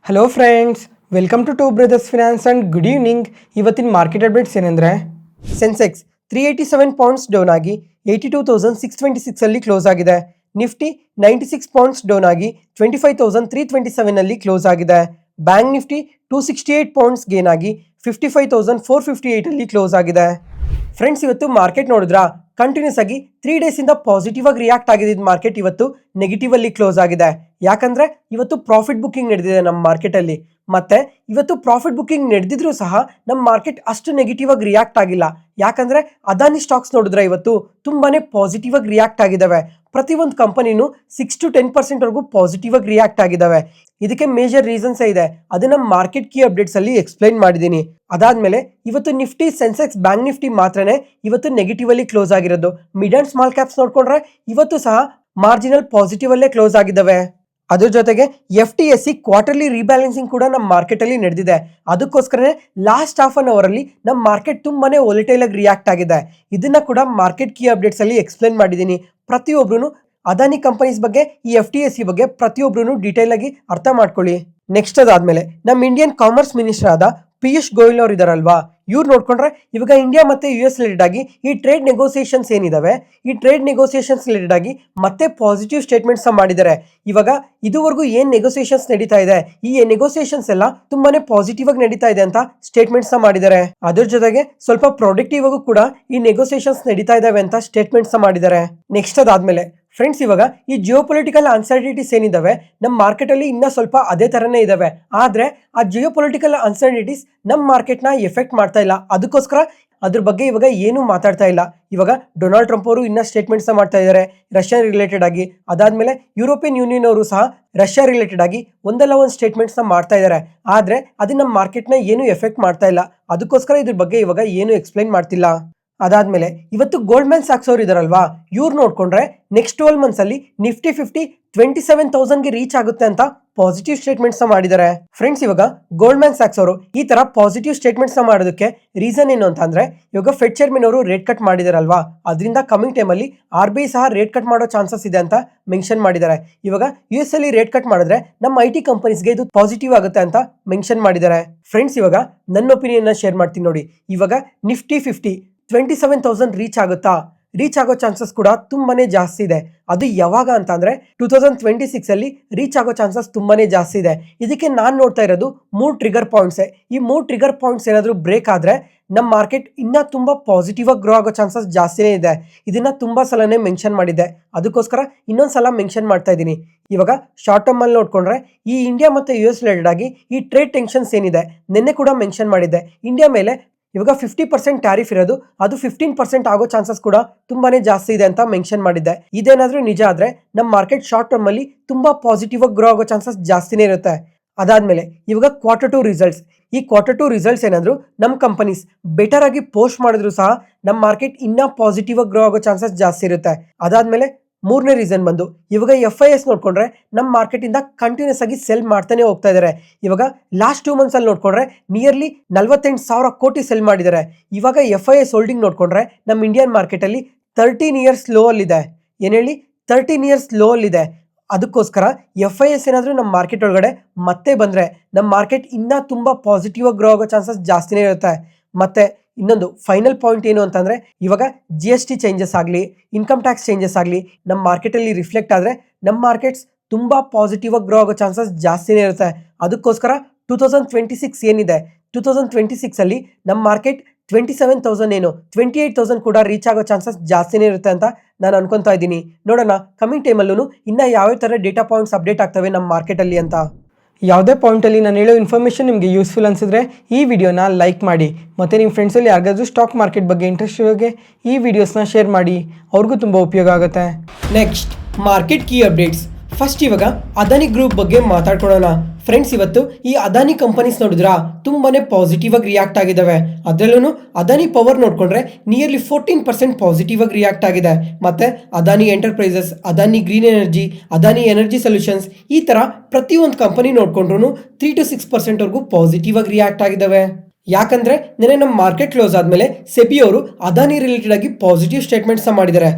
Hello friends, welcome to brothers finance and good evening. ಇವತ್ತಿನ market updates ಏನಂದರೆ, sensex 387 points down ಆಗಿ 82,626 close ಆಗಿದೆ. Nifty 96 points down ಆಗಿ 25,327 close ಆಗಿದೆ. Bank Nifty 268 points gain ಆಗಿ 55,458 close ಆಗಿದೆ. ಫ್ರೆಂಡ್ಸ್, ಇವತ್ತು ಮಾರ್ಕೆಟ್ ನೋಡಿದ್ರಾ, ಕಂಟಿನ್ಯೂಸ್ ಆಗಿ 3 ಡೇಸ್ ಇಂದ ಪಾಸಿಟಿವ್ ಆಗಿ ರಿಯಾಕ್ಟ್ ಆಗಿದ್ದ ಮಾರ್ಕೆಟ್ ಇವತ್ತು ನೆಗೆಟಿವ್ ಅಲ್ಲಿ ಕ್ಲೋಸ್ ಆಗಿದೆ. ಯಾಕಂದ್ರೆ ಇವತ್ತು ಪ್ರಾಫಿಟ್ ಬುಕ್ಕಿಂಗ್ ನಡೆದಿದೆ ನಮ್ಮ ಮಾರ್ಕೆಟ್ ಅಲ್ಲಿ. ಮತ್ತೆ ಇವತ್ತು ಪ್ರಾಫಿಟ್ ಬುಕ್ಕಿಂಗ್ ನಡೆದಿದ್ರು ಸಹ ನಮ್ಮ ಮಾರ್ಕೆಟ್ ಅಷ್ಟು ನೆಗೆಟಿವ್ ಆಗಿ ರಿಯಾಕ್ಟ್ ಆಗಿಲ್ಲ. ಯಾಕಂದ್ರೆ ಅದಾನಿ ಸ್ಟಾಕ್ಸ್ ನೋಡಿದ್ರೆ ಇವತ್ತು ತುಂಬಾನೇ ಪಾಸಿಟಿವ್ ಆಗಿ ರಿಯಾಕ್ಟ್ ಆಗಿದಾವೆ. ಪ್ರತಿಯೊಂದು ಕಂಪನಿನೂ 6 to 10% ವರೆಗೂ ಪಾಸಿಟಿವ್ ಆಗಿ ರಿಯಾಕ್ಟ್ ಆಗಿದಾವೆ. ಇದಕ್ಕೆ ಮೇಜರ್ ರೀಸನ್ಸ್ ಇದೆ, ಅದನ್ನ ಮಾರ್ಕೆಟ್ ಕೀ ಅಪ್ಡೇಟ್ಸ್ ಅಲ್ಲಿ ಎಕ್ಸ್ಪ್ಲೈನ್ ಮಾಡಿದ್ದೀನಿ. ಅದಾದ್ಮೇಲೆ ಇವತ್ತು ನಿಫ್ಟಿ, ಸೆನ್ಸೆಕ್ಸ್, ಬ್ಯಾಂಕ್ ನಿಫ್ಟಿ ಮಾತ್ರನೇ ಇವತ್ತು ನೆಗೆಟಿವ್ ಅಲ್ಲಿ ಕ್ಲೋಸ್ ಆಗಿರೋದು. ಮಿಡ್ ಅಂಡ್ ಸ್ಮಾಲ್ ಕ್ಯಾಪ್ಸ್ ನೋಡ್ಕೊಂಡ್ರೆ ಇವತ್ತು ಸಹ ಮಾರ್ಜಿನಲ್ ಪಾಸಿಟಿವ್ ಅಲ್ಲೇ ಕ್ಲೋಸ್ ಆಗಿದ್ದಾವೆ. ಅದ್ರ ಜೊತೆಗೆ FTSE ಕ್ವಾರ್ಟರ್ಲಿ ರೀಬ್ಯಾಲೆನ್ಸಿಂಗ್ ಕೂಡ ನಮ್ಮ ಮಾರ್ಕೆಟ್ ಅಲ್ಲಿ ನಡೆದಿದೆ. ಅದಕ್ಕೋಸ್ಕರನೇ ಲಾಸ್ಟ್ ಹಾಫ್ ಅನ್ ಅವರ್ ಅಲ್ಲಿ ನಮ್ಮ ಮಾರ್ಕೆಟ್ ತುಂಬಾನೇ ವೊಲಟೈಲ್ ಆಗಿ ರಿಯಾಕ್ಟ್ ಆಗಿದೆ. ಇದನ್ನ ಕೂಡ ಮಾರ್ಕೆಟ್ ಕೀ ಅಪ್ಡೇಟ್ಸ್ ಅಲ್ಲಿ ಎಕ್ಸ್ಪ್ಲೈನ್ ಮಾಡಿದ್ದೀನಿ. ಪ್ರತಿಯೊಬ್ರು ಅದಾನಿ ಕಂಪನೀಸ್ ಬಗ್ಗೆ, ಈ FTSE ಬಗ್ಗೆ ಪ್ರತಿಯೊಬ್ರು ಡೀಟೇಲ್ ಆಗಿ ಅರ್ಥ ಮಾಡ್ಕೊಳ್ಳಿ. ನೆಕ್ಸ್ಟ್ ಅದಾದ್ಮೇಲೆ ನಮ್ಮ ಇಂಡಿಯನ್ ಕಾಮರ್ಸ್ ಮಿನಿಸ್ಟರ್ ಆದ ಪಿಯೂಷ್ ಗೋಯಲ್ ಅವರು ಇದಾರಲ್ವಾ, ಇವ್ರು ನೋಡ್ಕೊಂಡ್ರೆ ಇವಾಗ ಇಂಡಿಯಾ ಮತ್ತೆ US ರಿಲೇಟೆಡ್ ಆಗಿ ಈ ಟ್ರೇಡ್ ನೆಗೋಸಿಯೇಷನ್ಸ್ ಏನಿದಾವೆ, ಈ ಟ್ರೇಡ್ ನೆಗೋಸಿಯೇಷನ್ಸ್ ರಿಲೇಟೆಡ್ ಆಗಿ ಮತ್ತೆ ಪಾಸಿಟಿವ್ ಸ್ಟೇಟ್ಮೆಂಟ್ಸ್ ಮಾಡಿದ್ದಾರೆ. ಇವಾಗ ಇದುವರೆಗೂ ಏನ್ ನೆಗೋಸಿಯೇಷನ್ಸ್ ನಡೀತಾ ಇದೆ, ಈ ನೆಗೋಸಿಯೇಷನ್ಸ್ ಎಲ್ಲ ತುಂಬಾನೇ ಪಾಸಿಟಿವ್ ಆಗಿ ನಡೀತಾ ಇದೆ ಅಂತ ಸ್ಟೇಟ್ಮೆಂಟ್ಸ್ ಮಾಡಿದ್ದಾರೆ. ಅದ್ರ ಜೊತೆಗೆ ಸ್ವಲ್ಪ ಪ್ರೊಡಕ್ಟಿವ್ ಆಗೂ ಕೂಡ ಈ ನೆಗೋಸಿಯೇಷನ್ಸ್ ನಡೀತಾ ಇದಾವೆ ಅಂತ ಸ್ಟೇಟ್ಮೆಂಟ್ಸ್ ಮಾಡಿದ್ದಾರೆ. ನೆಕ್ಸ್ಟ್ ಅದಾದ್ಮೇಲೆ ಫ್ರೆಂಡ್ಸ್, ಇವಾಗ ಈ ಜಿಯೋಪೊಲಿಟಿಕಲ್ ಅನ್ಸರ್ಟಿನಿಟೀಸ್ ಏನಿದಾವೆ ನಮ್ಮ ಮಾರ್ಕೆಟ್ ಅಲ್ಲಿ ಇನ್ನ ಸ್ವಲ್ಪ ಅದೇ ತರನೇ ಇದಾವೆ. ಆದ್ರೆ ಆ ಜಿಯೋಪೊಲಿಟಿಕಲ್ ಅನ್ಸರ್ಟಿನಿಟೀಸ್ ನಮ್ಮ ಮಾರ್ಕೆಟ್ ನ ಎಫೆಕ್ಟ್ ಮಾಡ್ತಾ ಇಲ್ಲ. ಅದಕ್ಕೋಸ್ಕರ ಅದ್ರ ಬಗ್ಗೆ ಇವಾಗ ಏನು ಮಾತಾಡ್ತಾ ಇಲ್ಲ. ಇವಾಗ ಡೊನಾಲ್ಡ್ ಟ್ರಂಪ್ ಅವರು ಇನ್ನ ಸ್ಟೇಟ್ಮೆಂಟ್ಸ್ ಮಾಡ್ತಾ ಇದ್ದಾರೆ ರಷ್ಯಾ ರಿಲೇಟೆಡ್ ಆಗಿ. ಅದಾದ್ಮೇಲೆ ಯುರೋಪಿಯನ್ ಯೂನಿಯನ್ ಅವರು ಸಹ ರಷ್ಯಾ ರಿಲೇಟೆಡ್ ಆಗಿ ಒಂದಲ್ಲ ಒಂದು ಸ್ಟೇಟ್ಮೆಂಟ್ಸ್ ಮಾಡ್ತಾ ಇದ್ದಾರೆ. ಆದ್ರೆ ಅದು ನಮ್ಮ ಮಾರ್ಕೆಟ್ ನ ಏನು ಎಫೆಕ್ಟ್ ಮಾಡ್ತಾ ಇಲ್ಲ. ಅದಕ್ಕೋಸ್ಕರ ಇದ್ರ ಬಗ್ಗೆ ಇವಾಗ ಏನು ಎಕ್ಸ್ಪ್ಲೈನ್ ಮಾಡ್ತಿಲ್ಲ. ಅದಾದ್ಮೇಲೆ ಇವತ್ತು ಗೋಲ್ಡ್ಮನ್ ಸ್ಯಾಕ್ಸ್ ಅವರು ಇದಾರಲ್ವಾ, ಇವ್ರು ನೋಡ್ಕೊಂಡ್ರೆ ನೆಕ್ಸ್ಟ್ 12 months ಅಲ್ಲಿ ನಿಫ್ಟಿ 50 27,000 ರೀಚ್ ಆಗುತ್ತೆ ಅಂತ ಪಾಸಿಟಿವ್ ಸ್ಟೇಟ್ಮೆಂಟ್ಸ್ ಮಾಡಿದ್ದಾರೆ. ಫ್ರೆಂಡ್ಸ್, ಇವಾಗ ಗೋಲ್ಡ್ಮನ್ ಸ್ಯಾಕ್ಸ್ ಅವರು ಈ ತರ ಪಾಸಿಟಿವ್ ಸ್ಟೇಟ್ಮೆಂಟ್ಸ್ ಮಾಡೋದಕ್ಕೆ ರೀಸನ್ ಏನು ಅಂತ ಅಂದ್ರೆ, ಇವಾಗ ಫೆಡ್ ಚೇರ್ಮನ್ ಅವರು ರೇಟ್ ಕಟ್ ಮಾಡಿದಾರಲ್ವಾ, ಅದರಿಂದ ಕಮಿಂಗ್ ಟೈಮ್ ಅಲ್ಲಿ RBI ಸಹ ರೇಟ್ ಕಟ್ ಮಾಡೋ ಚಾನ್ಸಸ್ ಇದೆ ಅಂತ ಮೆನ್ಷನ್ ಮಾಡಿದ್ದಾರೆ. ಇವಾಗ US ಅಲ್ಲಿ ರೇಟ್ ಕಟ್ ಮಾಡಿದ್ರೆ ನಮ್ಮ IT ಕಂಪನೀಸ್ಗೆ ಇದು ಪಾಸಿಟಿವ್ ಆಗುತ್ತೆ ಅಂತ ಮೆನ್ಷನ್ ಮಾಡಿದ್ದಾರೆ. ಫ್ರೆಂಡ್ಸ್, ಇವಾಗ ನನ್ನ ಒಪಿನಿಯನ್ ಶೇರ್ ಮಾಡ್ತೀನಿ ನೋಡಿ. ಇವಾಗ ನಿಫ್ಟಿ 50 27,000 ರೀಚ್ ಆಗೋ ಚಾನ್ಸಸ್ ಕೂಡ ತುಂಬಾನೇ ಜಾಸ್ತಿ ಇದೆ. ಅದು ಯಾವಾಗ ಅಂತ ಅಂದ್ರೆ 2026 ಅಲ್ಲಿ ರೀಚ್ ಆಗೋ ಚಾನ್ಸಸ್ ತುಂಬಾನೇ ಜಾಸ್ತಿ ಇದೆ. ಇದಕ್ಕೆ ನಾನು ನೋಡ್ತಾ ಇರೋದು 3 ಟ್ರಿಗರ್ ಪಾಯಿಂಟ್ಸ್. ಈ 3 ಟ್ರಿಗರ್ ಪಾಯಿಂಟ್ಸ್ ಏನಾದ್ರು ಬ್ರೇಕ್ ಆದ್ರೆ ನಮ್ಮ ಮಾರ್ಕೆಟ್ ಇನ್ನ ತುಂಬಾ ಪಾಸಿಟಿವ್ ಆಗಿ ಗ್ರೋ ಆಗೋ ಚಾನ್ಸಸ್ ಜಾಸ್ತಿನೇ ಇದೆ. ಇದನ್ನ ತುಂಬಾ ಸಲನೇ ಮೆನ್ಷನ್ ಮಾಡಿದ್ದೆ, ಅದಕ್ಕೋಸ್ಕರ ಇನ್ನೊಂದ್ಸಲ ಮೆನ್ಷನ್ ಮಾಡ್ತಾ ಇದ್ದೀನಿ. ಇವಾಗ ಶಾರ್ಟ್ ಟರ್ಮ್ ಅಲ್ಲಿ ನೋಡ್ಕೊಂಡ್ರೆ ಈ ಇಂಡಿಯಾ ಮತ್ತೆ US ರಿಲೇಟೆಡ್ ಆಗಿ ಈ ಟ್ರೇಡ್ ಟೆನ್ಷನ್ಸ್ ಏನಿದೆ, ನಿನ್ನೆ ಕೂಡ ಮೆನ್ಷನ್ ಮಾಡಿದ್ದೆ. ಇಂಡಿಯಾ ಮೇಲೆ ಇವಾಗ 50% ಟ್ಯಾರಿಫ್ ಇರೋದು, ಅದು 15% ಆಗೋ ಚಾನ್ಸಸ್ ಕೂಡ ತುಂಬಾನೇ ಜಾಸ್ತಿ ಇದೆ ಅಂತ ಮೆನ್ಷನ್ ಮಾಡಿದ್ದೆ. ಇದೇನಾದ್ರೂ ನಿಜ ಆದ್ರೆ ನಮ್ಮ ಮಾರ್ಕೆಟ್ ಶಾರ್ಟ್ ಟರ್ಮ್ ಅಲ್ಲಿ ತುಂಬಾ ಪಾಸಿಟಿವ್ ಆಗಿ ಗ್ರೋ ಆಗೋ ಚಾನ್ಸಸ್ ಜಾಸ್ತಿನೇ ಇರುತ್ತೆ. ಅದಾದ್ಮೇಲೆ ಇವಾಗ Q2 ರಿಸಲ್ಟ್ಸ್, ಈ Q2 ರಿಸಲ್ಟ್ಸ್ ಏನಾದ್ರು ನಮ್ಮ ಕಂಪನೀಸ್ ಬೆಟರ್ ಆಗಿ ಪೋಸ್ಟ್ ಮಾಡಿದ್ರು ಸಹ ನಮ್ಮ ಮಾರ್ಕೆಟ್ ಇನ್ನ ಪಾಸಿಟಿವ್ ಆಗಿ ಗ್ರೋ ಆಗೋ ಚಾನ್ಸಸ್ ಜಾಸ್ತಿ ಇರುತ್ತೆ. ಅದಾದ್ಮೇಲೆ ಮೂರನೇ ರೀಸನ್ ಬಂದು ಇವಾಗ FIS ನೋಡ್ಕೊಂಡ್ರೆ ನಮ್ಮ ಮಾರ್ಕೆಟ್ ಇಂದ ಕಂಟಿನ್ಯೂಸ್ ಆಗಿ ಸೆಲ್ ಮಾಡ್ತಾನೆ ಹೋಗ್ತಾ ಇದ್ದಾರೆ. ಇವಾಗ ಲಾಸ್ಟ್ 2 months ಅಲ್ಲಿ ನೋಡ್ಕೊಂಡ್ರೆ ನಿಯರ್ಲಿ 48,000 ಕೋಟಿ ಸೆಲ್ ಮಾಡಿದ್ದಾರೆ. ಇವಾಗ FIS ಹೋಲ್ಡಿಂಗ್ ನೋಡ್ಕೊಂಡ್ರೆ ನಮ್ಮ ಇಂಡಿಯನ್ ಮಾರ್ಕೆಟ್ ಅಲ್ಲಿ 13 years ಲೋ ಅಲ್ಲಿದೆ. ಏನ್ ಹೇಳಿ, 13 years ಲೋ ಅಲ್ಲಿದೆ. ಅದಕ್ಕೋಸ್ಕರ FIS ಏನಾದ್ರೂ ನಮ್ಮ ಮಾರ್ಕೆಟ್ ಒಳಗಡೆ ಮತ್ತೆ ಬಂದ್ರೆ ನಮ್ಮ ಮಾರ್ಕೆಟ್ ಇನ್ನ ತುಂಬಾ ಪಾಸಿಟಿವ್ ಆಗಿ ಗ್ರೋ ಆಗೋ ಚಾನ್ಸಸ್ ಜಾಸ್ತಿನೇ ಇರುತ್ತೆ. ಮತ್ತೆ ಇನ್ನೊಂದು ಫೈನಲ್ ಪಾಯಿಂಟ್ ಏನು ಅಂತಂದ್ರೆ, ಇವಾಗ GST ಚೇಂಜಸ್ ಆಗಲಿ, ಇನ್ಕಮ್ ಟ್ಯಾಕ್ಸ್ ಚೇಂಜಸ್ ಆಗಲಿ ನಮ್ಮ ಮಾರ್ಕೆಟ್ ಅಲ್ಲಿ ರಿಫ್ಲೆಕ್ಟ್ ಆದ್ರೆ ನಮ್ಮ ಮಾರ್ಕೆಟ್ಸ್ ತುಂಬಾ ಪಾಸಿಟಿವ್ ಆಗಿ ಗ್ರೋ ಆಗೋ ಚಾನ್ಸಸ್ ಜಾಸ್ತಿನೇ ಇರುತ್ತೆ. ಅದಕ್ಕೋಸ್ಕರ 2026 ಏನಿದೆ, 2026 ಅಲ್ಲಿ ನಮ್ಮ ಮಾರ್ಕೆಟ್ 27,000 ಏನು 28,000 ಕೂಡ ರೀಚ್ ಆಗೋ ಚಾನ್ಸಸ್ ಜಾಸ್ತಿನೇ ಇರುತ್ತೆ ಅಂತ ನಾನು ಅನ್ಕೊಂತಾ ಇದ್ದೀನಿ. ನೋಡೋಣ ಕಮಿಂಗ್ ಟೈಮಲ್ಲೂ ಇನ್ನ ಯಾವ ಥರ ಡೇಟಾ ಪಾಯಿಂಟ್ಸ್ ಅಪ್ಡೇಟ್ ಆಗ್ತವೆ ನಮ್ಮ ಮಾರ್ಕೆಟಲ್ಲಿ ಅಂತ. ಯಾವುದೇ ಪಾಯಿಂಟಲ್ಲಿ ನಾನು ಹೇಳೋ ಇನ್ಫಾರ್ಮೇಷನ್ ನಿಮಗೆ ಯೂಸ್ಫುಲ್ ಅನಿಸಿದ್ರೆ ಈ ವಿಡಿಯೋನ ಲೈಕ್ ಮಾಡಿ, ಮತ್ತು ನಿಮ್ಮ ಫ್ರೆಂಡ್ಸಲ್ಲಿ ಯಾರಿಗಾದ್ರೂ ಸ್ಟಾಕ್ ಮಾರ್ಕೆಟ್ ಬಗ್ಗೆ ಇಂಟ್ರೆಸ್ಟ್ ಇರೋಗೆ ಈ ವಿಡಿಯೋಸ್ನ ಶೇರ್ ಮಾಡಿ, ಅವ್ರಿಗೂ ತುಂಬ ಉಪಯೋಗ ಆಗುತ್ತೆ. Next market key updates. First ಇವಾಗ ಅದಾನಿ ಗ್ರೂಪ್ ಬಗ್ಗೆ ಮಾತಾಡ್ಕೊಳ್ಳೋಣ. ಫ್ರೆಂಡ್ಸ್, ಇವತ್ತು ಈ ಅದಾನಿ ಕಂಪನೀಸ್ ನೋಡಿದ್ರಾ ತುಂಬಾನೇ ಪಾಸಿಟಿವ್ ಆಗಿ ರಿಯಾಕ್ಟ್ ಆಗಿದ್ದಾವೆ. ಅದರಲ್ಲೂ ಅದಾನಿ ಪವರ್ ನೋಡ್ಕೊಂಡ್ರೆ ನಿಯರ್ಲಿ 14% ಪಾಸಿಟಿವ್ ಆಗಿ ರಿಯಾಕ್ಟ್ ಆಗಿದೆ. ಮತ್ತೆ Adani enterprises, Adani green energy, Adani energy solutions, ಈ ತರ ಪ್ರತಿಯೊಂದು ಕಂಪನಿ ನೋಡ್ಕೊಂಡ್ರು 3 to 6% ವರೆಗೂ ಪಾಸಿಟಿವ್ ಆಗಿ ರಿಯಾಕ್ಟ್ ಆಗಿದ್ದಾವೆ. ಯಾಕಂದ್ರೆ ನೆನೆ ನಮ್ಮ ಮಾರ್ಕೆಟ್ ಕ್ಲೋಸ್ ಆದ್ಮೇಲೆ ಸೆಬಿ ಅವರು ಅದಾನಿ ರಿಲೇಟೆಡ್ ಆಗಿ ಪಾಸಿಟಿವ್ ಸ್ಟೇಟ್ಮೆಂಟ್ಸ್ ಮಾಡಿದ್ದಾರೆ.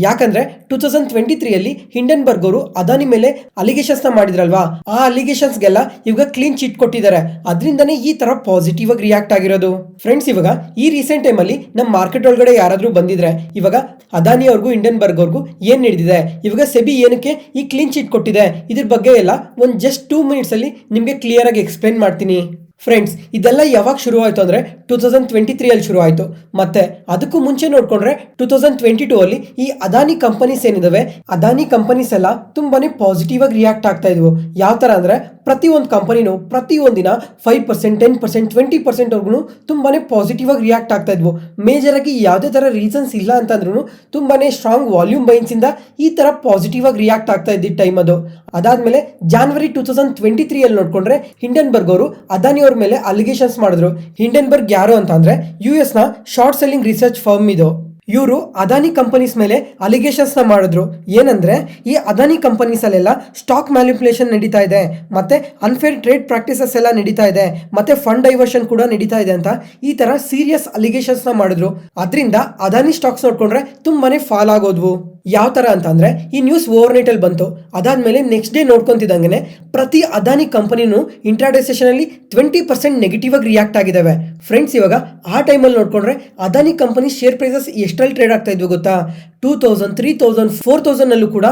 ಯಾಕಂದ್ರೆ 2023 ಹಿಂಡನ್ಬರ್ಗ್ ಅವರು ಅದಾನಿ ಮೇಲೆ ಅಲಿಗೇಷನ್ಸ್ ನ ಮಾಡಿದ್ರಲ್ವಾ, ಆ ಅಲಿಗೇಷನ್ಸ್ಗೆಲ್ಲ ಇವಾಗ ಕ್ಲೀನ್ ಚಿಟ್ ಕೊಟ್ಟಿದ್ದಾರೆ. ಅದರಿಂದನೇ ಈ ತರ ಪಾಸಿಟಿವ್ ಆಗಿ ರಿಯಾಕ್ಟ್ ಆಗಿರೋದು. ಫ್ರೆಂಡ್ಸ್, ಇವಾಗ ಈ ರೀಸೆಂಟ್ ಟೈಮ್ ಅಲ್ಲಿ ನಮ್ಮ ಮಾರ್ಕೆಟ್ ಒಳಗಡೆ ಯಾರಾದ್ರೂ ಬಂದಿದ್ರೆ ಇವಾಗ ಅದಾನಿ ಅವ್ರಿಗೂ ಹಿಂಡನ್ಬರ್ಗ್ ಅವ್ರಿಗೂ ಏನ್ ನಡೆದಿದೆ, ಇವಾಗ ಸೆಬಿ ಏನಕ್ಕೆ ಈ ಕ್ಲೀನ್ ಚಿಟ್ ಕೊಟ್ಟಿದೆ, ಇದ್ರ ಬಗ್ಗೆ ಎಲ್ಲ ಒಂದು ಜಸ್ಟ್ 2 ಮಿನಿಟ್ಸ್ ಅಲ್ಲಿ ನಿಮ್ಗೆ ಕ್ಲಿಯರ್ ಆಗಿ ಎಕ್ಸ್ಪ್ಲೈನ್ ಮಾಡ್ತೀನಿ. ಫ್ರೆಂಡ್ಸ್, ಇದೆಲ್ಲ ಯಾವಾಗ ಶುರು ಆಯ್ತು ಅಂದ್ರೆ 2023 ಅಲ್ಲಿ ಶುರು ಆಯ್ತು. ಮತ್ತೆ ಅದಕ್ಕೂ ಮುಂಚೆ ನೋಡ್ಕೊಂಡ್ರೆ 2022 ಅಲ್ಲಿ ಈ ಅದಾನಿ ಕಂಪನೀಸ್ ಏನಿದಾವೆ, ಅದಾನಿ ಕಂಪನೀಸ್ ಎಲ್ಲ ತುಂಬಾನೇ ಪಾಸಿಟಿವ್ ಆಗಿ ರಿಯಾಕ್ಟ್ ಆಗ್ತಾ ಇದ್ವು. ಯಾವ ತರ ಅಂದ್ರೆ ಪ್ರತಿ ಒಂದು ಕಂಪನಿನೂ ಪ್ರತಿ ಒಂದಿನ 5%, 10%, 20% ವರ್ಗು ತುಂಬಾನೇ ಪಾಸಿಟಿವ್ ಆಗಿ ರಿಯಾಕ್ಟ್ ಆಗ್ತಾ ಇದ್ವು. ಮೇಜರ್ ಆಗಿ ಯಾವುದೇ ತರ ರೀಸನ್ಸ್ ಇಲ್ಲ ಅಂತಂದ್ರೂ ತುಂಬಾನೇ ಸ್ಟ್ರಾಂಗ್ ವಾಲ್ಯೂಮ್ ಬೈನ್ಸ್ ಇಂದ ಈ ತರ ಪಾಸಿಟಿವ್ ಆಗಿ ರಿಯಾಕ್ಟ್ ಆಗ್ತಾ ಇದ್ದ ಟೈಮ್ ಅದು. ಅದಾದ್ಮೇಲೆ ಜಾನ್ವರಿ 2023 ಅಲ್ಲಿ ನೋಡ್ಕೊಂಡ್ರೆ ಹಿಂಡನ್ಬರ್ಗ್ ಅವರು ಅದಾನಿ ಅವ್ರ ಮೇಲೆ ಅಲಿಗೇಷನ್ಸ್ ಮಾಡಿದ್ರು. ಹಿಂಡನ್ಬರ್ಗ್ ಯಾರು ಅಂತ ಅಂದ್ರೆ US ನ ಶಾರ್ಟ್ ಸೆಲ್ಲಿಂಗ್ ರಿಸರ್ಚ್ ಫರ್ಮ್ ಇದು. ಇವರು ಅದಾನಿ ಕಂಪನೀಸ್ ಮೇಲೆ ಅಲಿಗೇಷನ್ಸ್ ನ ಮಾಡಿದ್ರು. ಏನಂದ್ರೆ ಈ ಅದಾನಿ ಕಂಪನೀಸ್ ಅಲ್ಲೆಲ್ಲ ಸ್ಟಾಕ್ ಮ್ಯಾನಿಪುಲೇಷನ್ ನಡೀತಾ ಇದೆ, ಮತ್ತೆ ಅನ್ಫೇರ್ ಟ್ರೇಡ್ ಪ್ರಾಕ್ಟೀಸಸ್ ಎಲ್ಲ ನಡೀತಾ ಇದೆ, ಮತ್ತೆ ಫಂಡ್ ಡೈವರ್ಷನ್ ಕೂಡ ನಡೀತಾ ಇದೆ ಅಂತ ಈ ತರ ಸೀರಿಯಸ್ ಅಲಿಗೇಷನ್ಸ್ ನ ಮಾಡಿದ್ರು. ಅದರಿಂದ ಅದಾನಿ ಸ್ಟಾಕ್ಸ್ ನೋಡ್ಕೊಂಡ್ರೆ ತುಂಬಾನೇ ಫಾಲ್ ಆಗೋದ್ವು. ಯಾವ ತರ ಅಂತ ಅಂದ್ರೆ ಈ ನ್ಯೂಸ್ ಓವರ್ ನೈಟ್ ಅಲ್ಲಿ ಬಂತು. ಅದಾದ್ಮೇಲೆ ನೆಕ್ಸ್ಟ್ ಡೇ ನೋಡ್ಕೊಂತಿದ್ದಂಗೆ ಪ್ರತಿ ಅದಾನಿ ಕಂಪನಿನೂ ಇಂಟ್ರಾಡೇ ಸೆಷನ್ ಅಲ್ಲಿ 20% ನೆಗೆಟಿವ್ ಆಗಿ ರಿಯಾಕ್ಟ್ ಆಗಿದಾವೆ. ಫ್ರೆಂಡ್ಸ್, ಇವಾಗ ಆ ಟೈಮಲ್ಲಿ ನೋಡ್ಕೊಂಡ್ರೆ ಅದಾನಿ ಕಂಪನಿ ಶೇರ್ ಪ್ರೈಸಸ್ ಎಷ್ಟರಲ್ಲಿ ಟ್ರೇಡ್ ಆಗ್ತಾ ಇದ್ವು ಗೊತ್ತಾ? 2000, 3000, 4000 ಅಲ್ಲೂ ಕೂಡ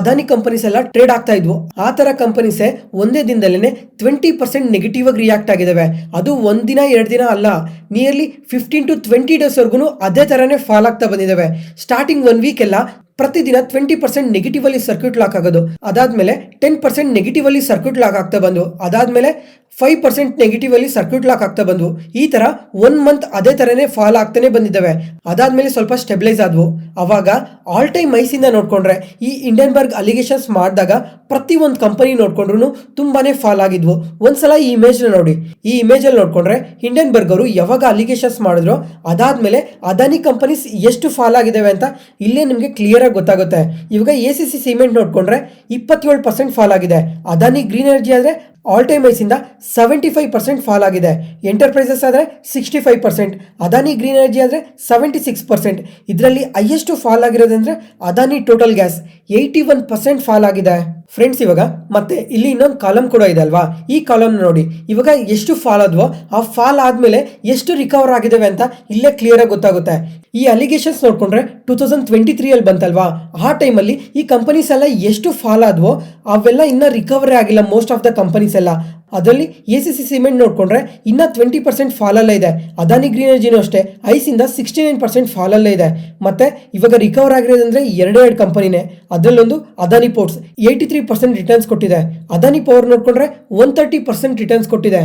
ಅದಾನಿ ಕಂಪನೀಸ್ ಎಲ್ಲ ಟ್ರೇಡ್ ಆಗ್ತಾ ಇದ್ವು. ಆ ತರ ಕಂಪನೀಸೇ ಒಂದೇ ದಿನದಲ್ಲೇ 20% ನೆಗೆಟಿವ್ ಆಗಿ ರಿಯಾಕ್ಟ್ ಆಗಿದಾವೆ. ಅದು ಒಂದಿನ 2 ದಿನ ಅಲ್ಲ, ನಿಯರ್ಲಿ 15 to 20 ಡೇಸ್ ವರ್ಗು ಅದೇ ತರನೇ ಫಾಲ್ ಆಗ್ತಾ ಬಂದಿದ್ದಾವೆ. ಸ್ಟಾರ್ಟಿಂಗ್ 1 ವೀಕ್ ಎಲ್ಲ ಪ್ರತಿದಿನ 20% ನೆಗೆಟಿವ್ ಅಲ್ಲಿ ಸರ್ಕ್ಯೂಟ್ ಲಾಕ್ ಆಗೋದು, ಅದಾದ್ಮೇಲೆ 10% ನೆಗೆಟಿವ್ ಅಲ್ಲಿ ಸರ್ಕ್ಯೂಟ್ ಲಾಕ್ ಆಗ್ತಾ ಬಂದು, ಅದಾದ್ಮೇಲೆ 5% ನೆಗೆಟಿವ್ ಅಲ್ಲಿ ಸರ್ಕ್ಯೂಟ್ ಲಾಕ್ ಆಗ್ತಾ ಬಂದ್ವು. ಈ ತರ 1 ಮಂತ್ ಅದೇ ತರನೇ ಫಾಲ್ ಆಗ್ತಾನೆ ಬಂದಿದ್ದಾವೆ. ಅದಾದ್ಮೇಲೆ ಸ್ವಲ್ಪ ಸ್ಟೆಬಿಲೈಸ್ ಆದ್ವು. ಅವಾಗ ಆಲ್ ಟೈಮ್ ಹೈಸ್ ಇಂದ ನೋಡ್ಕೊಂಡ್ರೆ ಈ ಹಿಂಡನ್ಬರ್ಗ್ ಅಲಿಗೇಷನ್ಸ್ ಮಾಡಿದಾಗ ಪ್ರತಿ ಒಂದು ಕಂಪನಿ ನೋಡ್ಕೊಂಡ್ರು ತುಂಬಾನೇ ಫಾಲ್ ಆಗಿದ್ವು. ಒಂದ್ಸಲ ಈ ಇಮೇಜ್ ನೋಡಿ. ಈ ಇಮೇಜ್ ಅಲ್ಲಿ ನೋಡ್ಕೊಂಡ್ರೆ ಹಿಂಡನ್ಬರ್ಗ್ ಅವರು ಯಾವಾಗ ಅಲಿಗೇಷನ್ಸ್ ಮಾಡಿದ್ರು ಅದಾದ್ಮೇಲೆ ಅದಾನಿ ಕಂಪನೀಸ್ ಎಷ್ಟು ಫಾಲ್ ಆಗಿದಾವೆ ಅಂತ ಇಲ್ಲೇ ನಿಮ್ಗೆ ಕ್ಲಿಯರ್ ಆಗಿ ಗೊತ್ತಾಗುತ್ತೆ. ಇವಾಗ ACC ಸಿಮೆಂಟ್ ನೋಡ್ಕೊಂಡ್ರೆ 27% ಫಾಲ್ ಆಗಿದೆ. ಅದಾನಿ ಗ್ರೀನ್ ಎನರ್ಜಿ ಆದ್ರೆ ಆಲ್ ಟೈಮ್ ಹೈಸ್ ಇಂದ 75% ಫಾಲ್ ಆಗಿದೆ. ಎಂಟರ್ಪ್ರೈಸಸ್ ಆದ್ರೆ 65%, ಅದಾನಿ ಗ್ರೀನ್ ಎನರ್ಜಿ ಆದ್ರೆ 76%. ಇದರಲ್ಲಿ ಹೈಯೆಸ್ಟ್ ಫಾಲ್ ಆಗಿರೋದಂದ್ರೆ ಅದಾನಿ ಟೋಟಲ್ ಗ್ಯಾಸ್ 81% ಫಾಲ್ ಆಗಿದೆ. ಫ್ರೆಂಡ್ಸ್, ಇವಾಗ ಮತ್ತೆ ಇಲ್ಲಿ ಇನ್ನೊಂದು ಕಾಲಮ್ ಕೂಡ ಇದೆ ಅಲ್ವಾ, ಈ ಕಾಲಮ್ ನೋಡಿ. ಇವಾಗ ಎಷ್ಟು ಫಾಲ್ ಆದ್ವೋ ಆ ಫಾಲ್ ಆದ್ಮೇಲೆ ಎಷ್ಟು ರಿಕವರ್ ಆಗಿದಾವೆ ಅಂತ ಇಲ್ಲೇ ಕ್ಲಿಯರ್ ಆಗಿ ಗೊತ್ತಾಗುತ್ತೆ. ಈ ಅಲಿಗೇಷನ್ಸ್ ನೋಡ್ಕೊಂಡ್ರೆ 2023 ಅಲ್ಲಿ ಬಂತಲ್ವಾ, ಆ ಟೈಮಲ್ಲಿ ಈ ಕಂಪನೀಸ್ ಎಲ್ಲ ಎಷ್ಟು ಫಾಲ್ ಆದ್ವೋ ಅವೆಲ್ಲ ಇನ್ನ ರಿಕವರಿ ಆಗಿಲ್ಲ ಮೋಸ್ಟ್ ಆಫ್ ದ ಕಂಪನೀಸ್ ಎಲ್ಲ. ಅದರಲ್ಲಿ ACC ಸಿಮೆಂಟ್ ನೋಡ್ಕೊಂಡ್ರೆ ಇನ್ನ 20% ಫಾಲ್ ಅಲ್ಲೇ ಇದೆ. ಅದಾನಿ ಗ್ರೀನ್ ಎನರ್ಜಿನೂ ಅಷ್ಟೇ ಐಸಿಂದ 69% ಫಾಲ್ ಅಲ್ಲೇ ಇದೆ. ಮತ್ತೆ ಇವಾಗ ರಿಕವರ್ ಆಗಿರೋದಂದ್ರೆ ಎರಡು ಕಂಪನಿನೇ. ಅದರಲ್ಲೊಂದು ಅದಾನಿ ಪೋರ್ಟ್ಸ್ 83% ರಿಟರ್ನ್ಸ್ ಕೊಟ್ಟಿದೆ. ಅದಾನಿ ಪವರ್ ನೋಡ್ಕೊಂಡ್ರೆ 130% ರಿಟರ್ನ್ಸ್ ಕೊಟ್ಟಿದೆ.